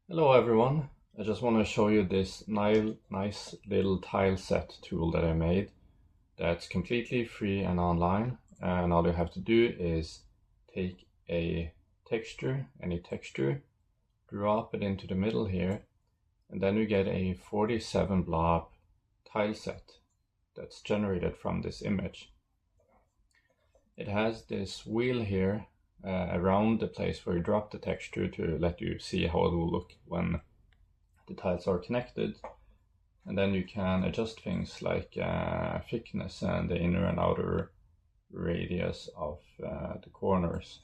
Hello everyone, I just want to show you this nice little tile set tool that I made that's completely free and online, and all you have to do is take a texture, any texture, drop it into the middle here, and then you get a 47 blob tile set that's generated from this image. It has this wheel here around the place where you drop the texture to let you see how it will look when the tiles are connected. And then you can adjust things like thickness and the inner and outer radius of the corners.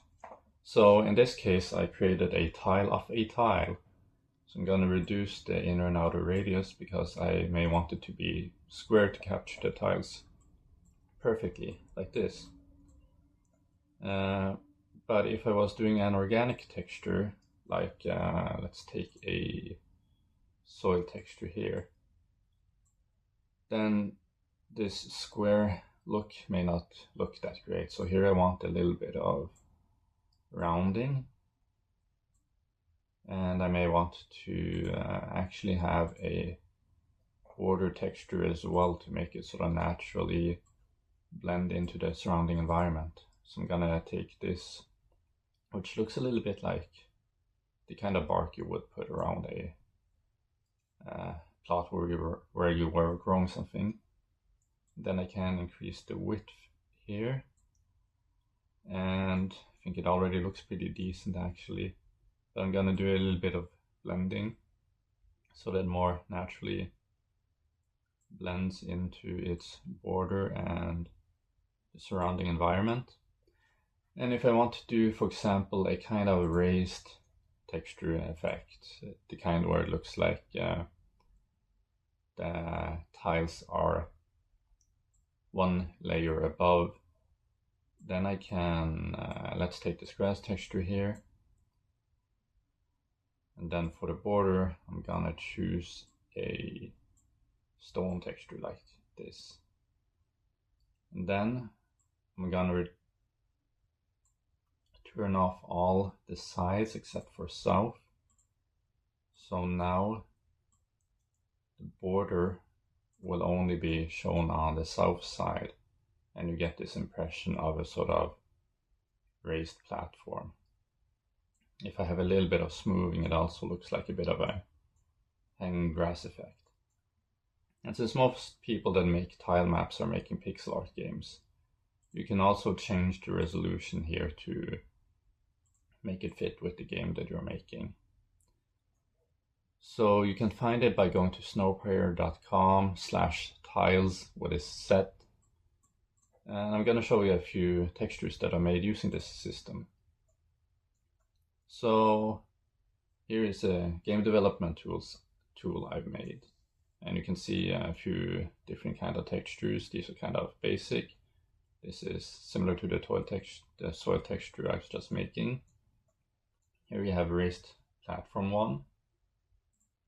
So in this case I created a tile of a tile. So I'm going to reduce the inner and outer radius because I may want it to be square to capture the tiles perfectly, like this. But if I was doing an organic texture, like let's take a soil texture here, then this square look may not look that great. So here I want a little bit of rounding, and I may want to actually have a border texture as well to make it sort of naturally blend into the surrounding environment. So I'm gonna take this, which looks a little bit like the kind of bark you would put around a plot where you were growing something. Then I can increase the width here, and I think it already looks pretty decent actually. But I'm gonna do a little bit of blending so that more naturally blends into its border and the surrounding environment. And if I want to do, for example, a kind of raised texture effect, the kind where it looks like the tiles are one layer above, then I can, let's take this grass texture here. And then for the border, I'm gonna choose a stone texture like this. And then I'm gonna turn off all the sides except for south. So now the border will only be shown on the south side, and you get this impression of a sort of raised platform. If I have a little bit of smoothing, it also looks like a bit of a hanging grass effect. And since most people that make tile maps are making pixel art games, you can also change the resolution here to make it fit with the game that you're making. So you can find it by going to snowplayer.com/tiles with a set. And I'm going to show you a few textures that I made using this system. So here is a game development tool I've made. And you can see a few different kind of textures. These are kind of basic. This is similar to the soil texture I was just making. Here you have raised platform 1.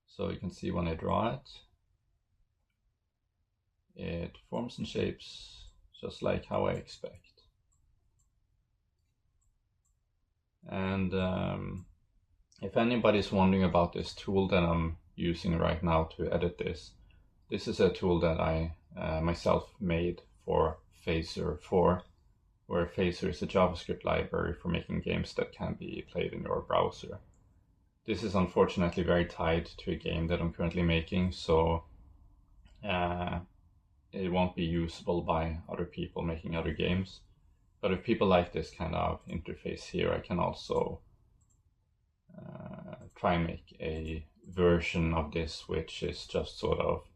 So you can see when I draw it, it forms and shapes just like how I expect. And if anybody's wondering about this tool that I'm using right now to edit this is a tool that I myself made for Phaser 4, where Phaser is a JavaScript library for making games that can be played in your browser. This is unfortunately very tied to a game that I'm currently making, so it won't be usable by other people making other games. But if people like this kind of interface here, I can also try and make a version of this which is just sort of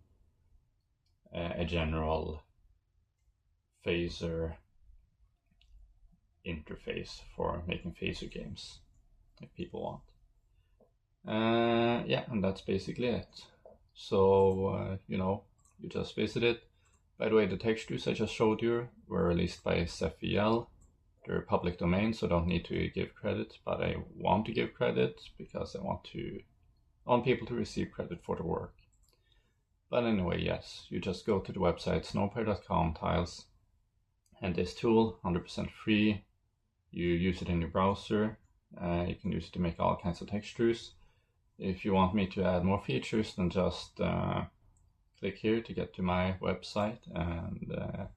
a general Phaser interface for making Phaser games, if people want. Yeah, and that's basically it. So, you just visit it. By the way, the textures I just showed you were released by SFVL. They're public domain, so I don't need to give credit, but I want to give credit because I want people to receive credit for the work. But anyway, yes, you just go to the website snowplayer.com/tiles, and this tool, 100% free. You use it in your browser. You can use it to make all kinds of textures. If you want me to add more features, then just click here to get to my website and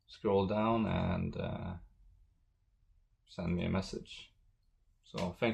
scroll down and send me a message. So thank